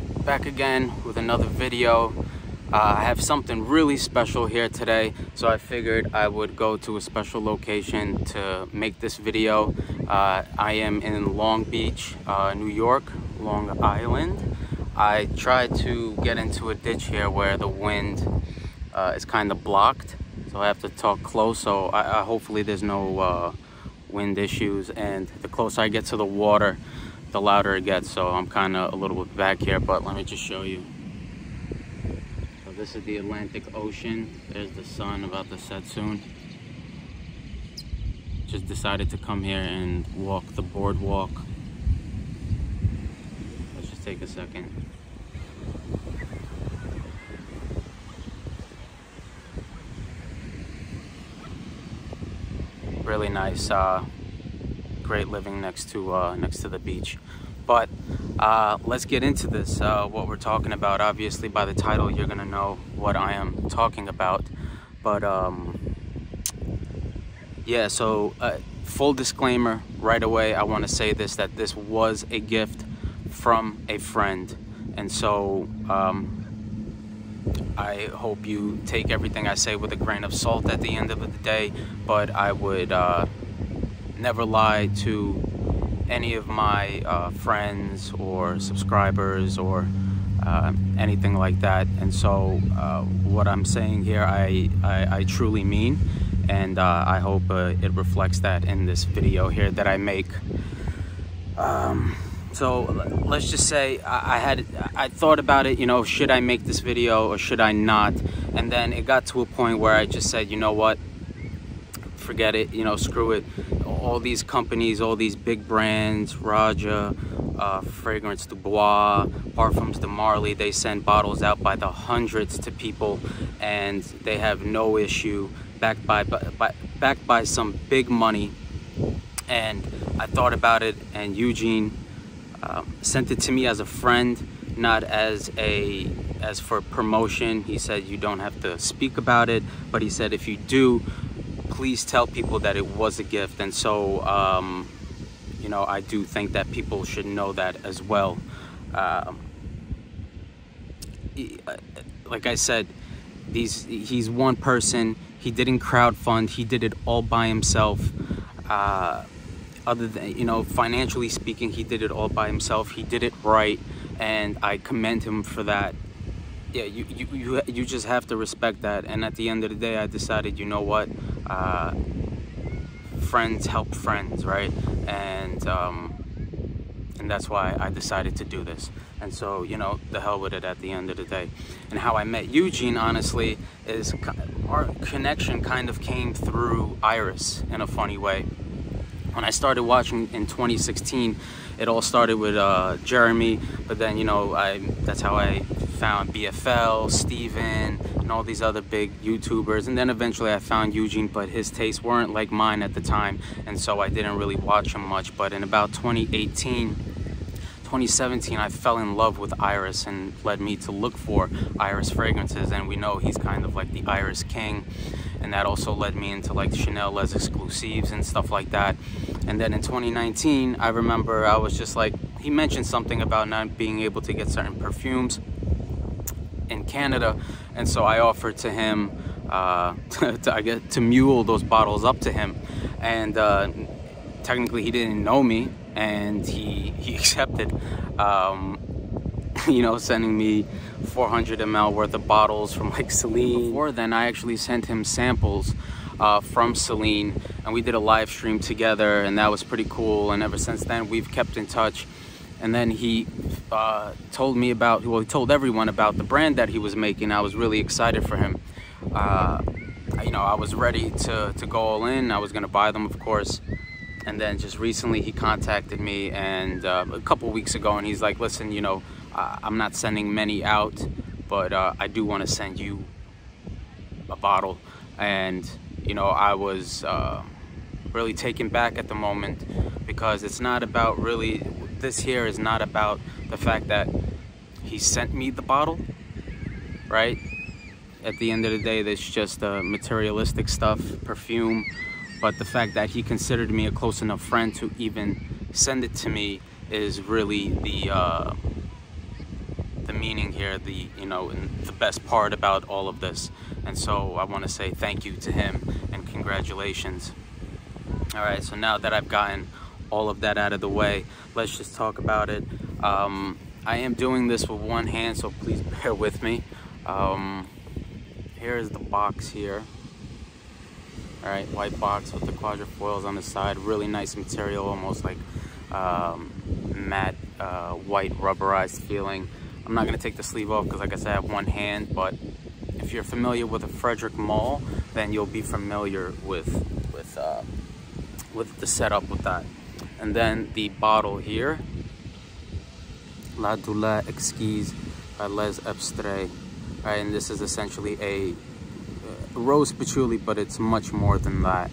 Alright, back again with another video. I have something really special here today, so I figured I would go to a special location to make this video. I am in Long Beach, New York, Long Island. I tried to get into a ditch here where the wind is kind of blocked, so I have to talk close, so hopefully there's no wind issues, and the closer I get to the water, the louder it gets. So I'm kind of a little bit back here, but let me just show you. So this is the Atlantic Ocean. There's the sun about to set soon. Just decided to come here and walk the boardwalk. Let's just take a second. Really nice, great living next to the beach. But let's get into this, what we're talking about. Obviously by the title you're gonna know what I am talking about, but yeah, so full disclaimer right away, I want to say this, that this was a gift from a friend, and so I hope you take everything I say with a grain of salt at the end of the day, but I would never lie to any of my friends or subscribers or anything like that. And so what I'm saying here, I truly mean, and I hope it reflects that in this video here that I make. So let's just say I thought about it, you know, should I make this video or should I not? And then it got to a point where I just said, you know what, forget it, you know, screw it. All these companies, all these big brands, Raja, Fragrance Du Bois, Parfums de Marly, they send bottles out by the hundreds to people, and they have no issue, backed by some big money. And I thought about it, and Eugen sent it to me as a friend, not as for promotion. He said you don't have to speak about it, but he said if you do, please tell people that it was a gift. And so you know, I do think that people should know that as well. Like I said, he's one person. He didn't crowdfund, he did it all by himself. Other than, you know, financially speaking, he did it all by himself. He did it right, and I commend him for that. Yeah, you just have to respect that. And at the end of the day, I decided, you know what, friends help friends, right? And that's why I decided to do this. And so, you know, the hell with it at the end of the day. And how I met Eugen, honestly, is our connection kind of came through Iris in a funny way. When I started watching in 2016, it all started with Jeremy, but then, you know, that's how I found BFL, Steven, and all these other big YouTubers. And then eventually I found Eugen, but his tastes weren't like mine at the time, and so I didn't really watch him much. But in about 2017, I fell in love with Iris, and led me to look for Iris fragrances. And we know he's kind of like the Iris king, and that also led me into like Chanel Les Exclusives and stuff like that. And then in 2019, I remember I was just like, he mentioned something about not being able to get certain perfumes in Canada, and so I offered to him to mule those bottles up to him. And technically he didn't know me, and he accepted, you know, sending me 400 ml worth of bottles from like Celine. Before then, I actually sent him samples from Celine, and we did a live stream together, and that was pretty cool. And ever since then, we've kept in touch. And then he told me about, well, he told everyone about the brand that he was making. I was really excited for him. You know, I was ready to go all in. I was gonna buy them, of course. And then just recently he contacted me, and a couple weeks ago, and he's like, listen, you know, I'm not sending many out, but I do want to send you a bottle. And you know, I was really taken back at the moment, because it's not about really, this here is not about the fact that he sent me the bottle, right? At the end of the day, that's just materialistic stuff, perfume. But the fact that he considered me a close enough friend to even send it to me is really meaning here, the, you know, and the best part about all of this. And so I want to say thank you to him and congratulations. All right, so now that I've gotten all of that out of the way, let's just talk about it. I am doing this with one hand, so please bear with me. Here is the box here. All right, white box with the quadrifoils on the side. Really nice material, almost like matte white rubberized feeling. I'm not gonna take the sleeve off because, like I said, I have one hand, but if you're familiar with a Frederick Mall, then you'll be familiar with the setup with that. And then the bottle here, La Douleur Exquise by Les Abstraits. All right, and this is essentially a rose patchouli, but it's much more than that.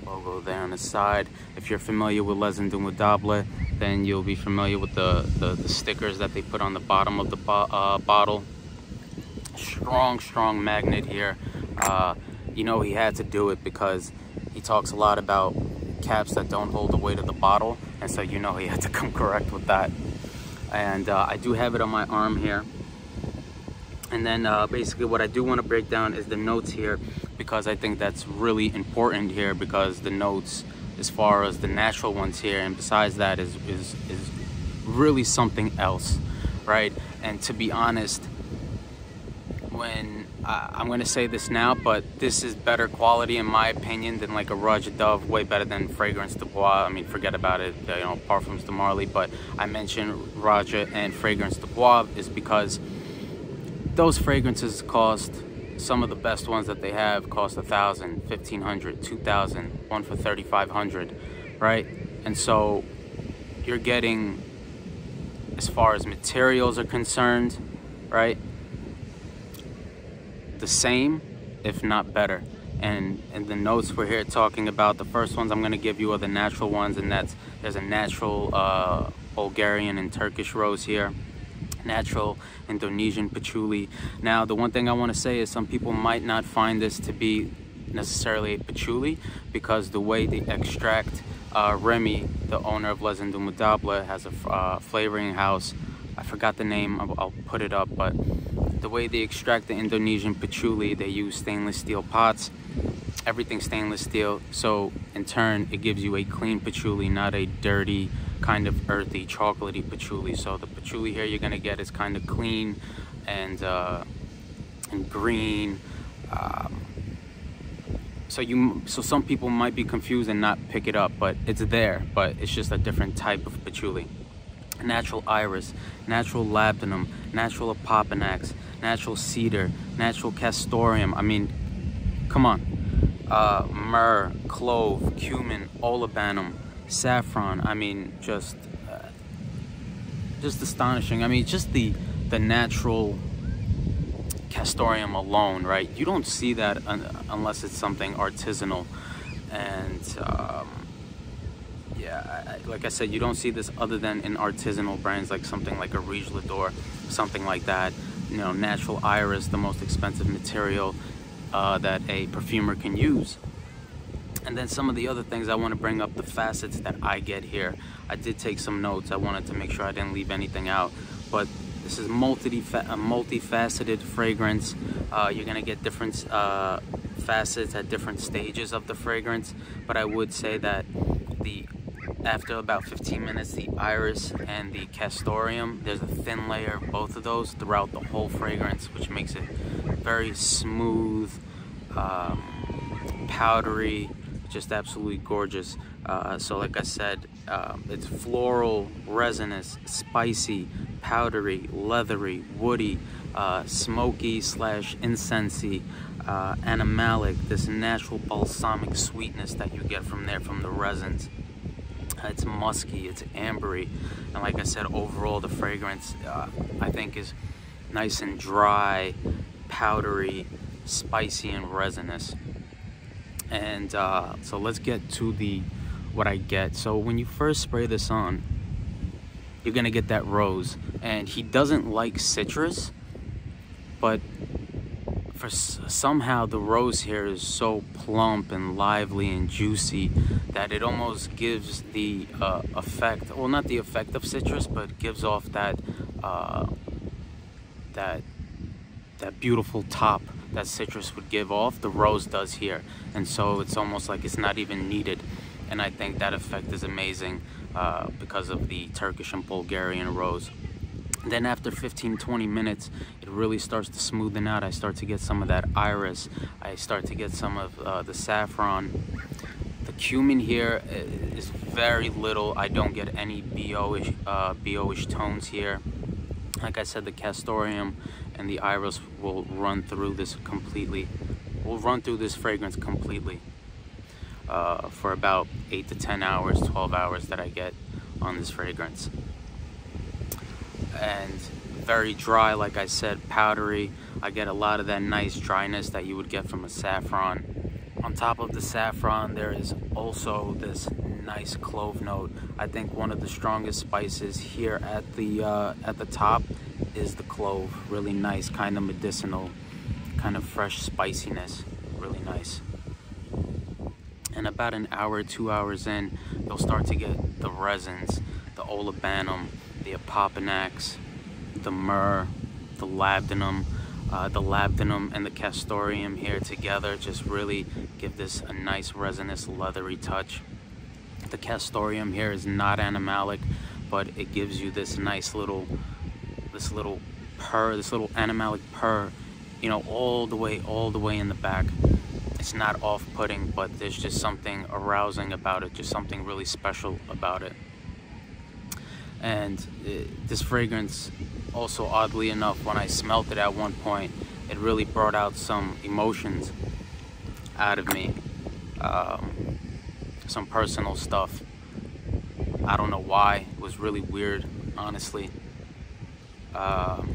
Logo there on the side. If you're familiar with Les Indomptables, then you'll be familiar with the stickers that they put on the bottom of the bottle. Strong magnet here. You know, he had to do it because he talks a lot about caps that don't hold the weight of the bottle, and so you know he had to come correct with that. And I do have it on my arm here. And then basically what I do want to break down is the notes here, because I think that's really important here, because the notes, as far as the natural ones here, and besides that, is really something else, right? And to be honest, when I'm going to say this now, but this is better quality in my opinion than like a Roger Dove, way better than Fragrance de Bois. I mean, forget about it, you know, Parfums de Marly, but I mentioned Roger and Fragrance de Bois is because those fragrances cost, some of the best ones that they have cost $1,000, $1,500, $2,000, one for $3,500, right? And so you're getting, as far as materials are concerned, right, the same, if not better. And the notes we're here talking about, the first ones I'm going to give you are the natural ones, and there's a natural Bulgarian and Turkish rose here, natural Indonesian patchouli. Now, the one thing I want to say is some people might not find this to be necessarily a patchouli, because the way they extract, Remy, the owner of Les Indomptables, has a flavoring house. I forgot the name, I'll put it up, but the way they extract the Indonesian patchouli, they use stainless steel pots, everything stainless steel, so in turn it gives you a clean patchouli, not a dirty, kind of earthy, chocolatey patchouli. So the patchouli here you're gonna get is kind of clean and green. So some people might be confused and not pick it up, but it's there, but it's just a different type of patchouli. Natural iris, natural labdanum, natural apopanax, natural cedar, natural castoreum. I mean, come on. Myrrh, clove, cumin, olibanum, saffron. I mean, just astonishing. I mean, just the natural castoreum alone, right? You don't see that unless it's something artisanal. And yeah, like I said, you don't see this other than in artisanal brands, like something like a Riche Lador, something like that. You know, natural iris, the most expensive material that a perfumer can use. And then some of the other things I want to bring up, the facets that I get here. I did take some notes. I wanted to make sure I didn't leave anything out. But this is a multifaceted fragrance. You're going to get different facets at different stages of the fragrance. But I would say that after about 15 minutes, the iris and the castoreum, there's a thin layer of both of those throughout the whole fragrance, which makes it very smooth, powdery, just absolutely gorgeous. So like I said, it's floral, resinous, spicy, powdery, leathery, woody, smoky / incensey, animalic, this natural balsamic sweetness that you get from the resins. It's musky, it's ambery, and like I said, overall the fragrance I think is nice and dry, powdery, spicy, and resinous. And so let's get to what I get. So when you first spray this on, you're gonna get that rose, and he doesn't like citrus, but somehow the rose here is so plump and lively and juicy that it almost gives the effect, well, not the effect of citrus, but gives off that that beautiful top that citrus would give off, the rose does here. And so it's almost like it's not even needed. And I think that effect is amazing because of the Turkish and Bulgarian rose. Then after 15-20 minutes, it really starts to smoothen out. I start to get some of that iris. I start to get some of the saffron. The cumin here is very little. I don't get any BO-ish tones here. Like I said, the castoreum and the iris will run through this completely. Will run through this fragrance completely for about 8 to 10 hours, 12 hours that I get on this fragrance. And very dry, like I said, powdery. I get a lot of that nice dryness that you would get from a saffron. On top of the saffron, there is also this nice clove note. I think one of the strongest spices here at the top is the clove. Really nice, kind of medicinal, kind of fresh spiciness. Really nice. And about an hour, 2 hours in, you'll start to get the resins, the olibanum, the apopanax, the myrrh, the labdanum. The labdanum and the castoreum here together just really give this a nice resinous leathery touch. The castoreum here is not animalic, but it gives you this nice little purr, this little animalic purr, you know, all the way in the back. It's not off-putting, but there's just something arousing about it, just something really special about it. And this fragrance also, oddly enough, when I smelt it at one point, it really brought out some emotions out of me, some personal stuff. I don't know why. It was really weird, honestly. Kind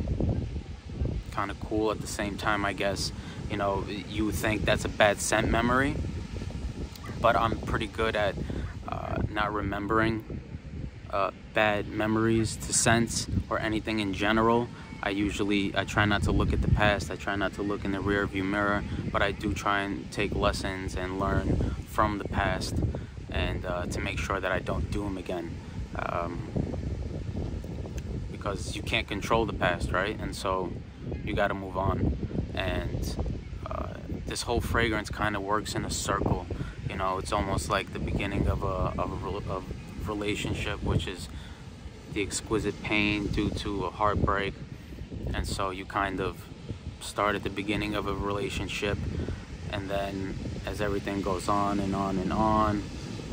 of cool at the same time, I guess. You know, you would think that's a bad scent memory, but I'm pretty good at not remembering bad memories to scents or anything in general. I try not to look at the past. I try not to look in the rear view mirror, but I do try and take lessons and learn from the past, and to make sure that I don't do them again, because you can't control the past, right? And so you got to move on. And this whole fragrance kind of works in a circle. You know, it's almost like the beginning of a relationship, which is the exquisite pain due to a heartbreak. And so you kind of start at the beginning of a relationship, and then as everything goes on and on and on,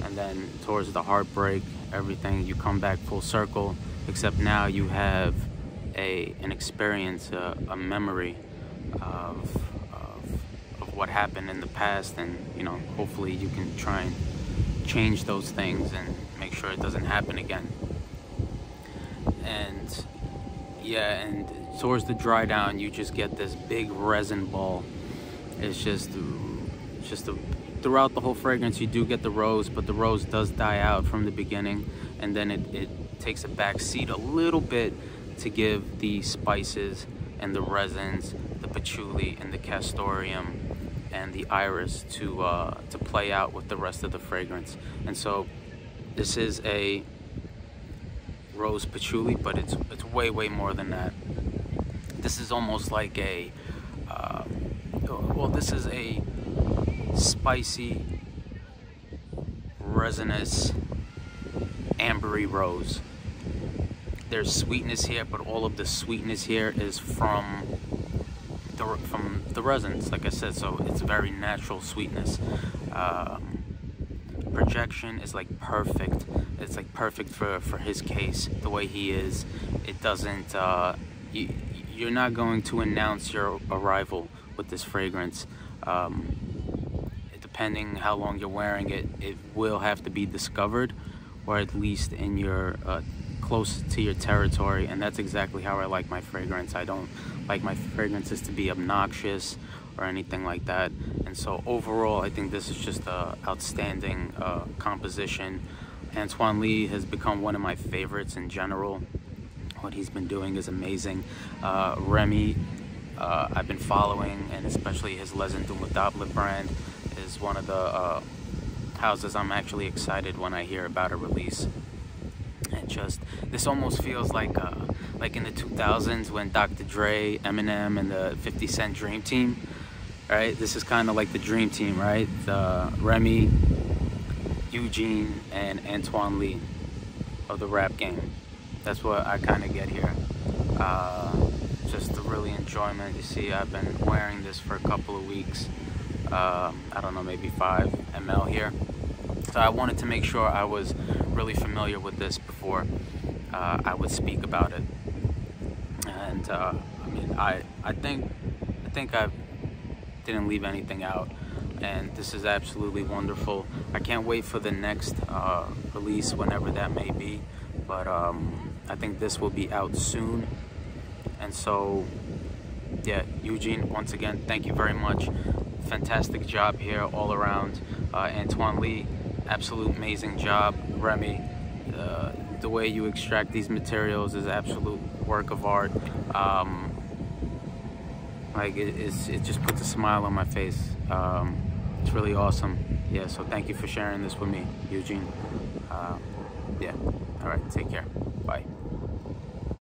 and then towards the heartbreak, everything, you come back full circle, except now you have an experience, a memory of what happened in the past, and you know, hopefully you can try and change those things and make sure it doesn't happen again. And yeah, and towards the dry down, you just get this big resin ball. It's just throughout the whole fragrance, you do get the rose, but the rose does die out from the beginning, and then it takes a back seat a little bit to give the spices and the resins, the patchouli and the castoreum and the iris to play out with the rest of the fragrance. And so this is a rose patchouli, but it's way more than that. This is almost like a this is a spicy, resinous, ambery rose. There's sweetness here, but all of the sweetness here is from the resins, like I said. So it's very natural sweetness. Projection is like perfect. It's like perfect for his case, the way he is. It doesn't you're not going to announce your arrival with this fragrance. Depending how long you're wearing it, it will have to be discovered, or at least in your close to your territory. And that's exactly how I like my fragrance. I don't like my fragrances to be obnoxious or anything like that. And so overall, I think this is just a outstanding composition. Antoine Lee has become one of my favorites in general. What he's been doing is amazing. Remy, I've been following, and especially his Les Indomptables brand is one of the houses I'm actually excited when I hear about a release. And and just, this almost feels like in the 2000s when Dr. Dre, Eminem, and the 50 Cent Dream Team, right? This is kind of like the Dream Team, right? Remy, Eugen, and Antoine Lee of the rap game. That's what I kind of get here. Just the really enjoyment. You see, I've been wearing this for a couple of weeks. I don't know, maybe 5 ml here. So I wanted to make sure I was really familiar with this before I would speak about it. And I mean, I think I didn't leave anything out, and this is absolutely wonderful. I can't wait for the next release, whenever that may be, but I think this will be out soon. And so yeah, Eugen, once again, thank you very much. Fantastic job here all around. Antoine Lee, absolute amazing job. Remy, the way you extract these materials is absolute work of art. Like it just puts a smile on my face. It's really awesome. Yeah, so thank you for sharing this with me, Eugen. Yeah, all right, take care, bye.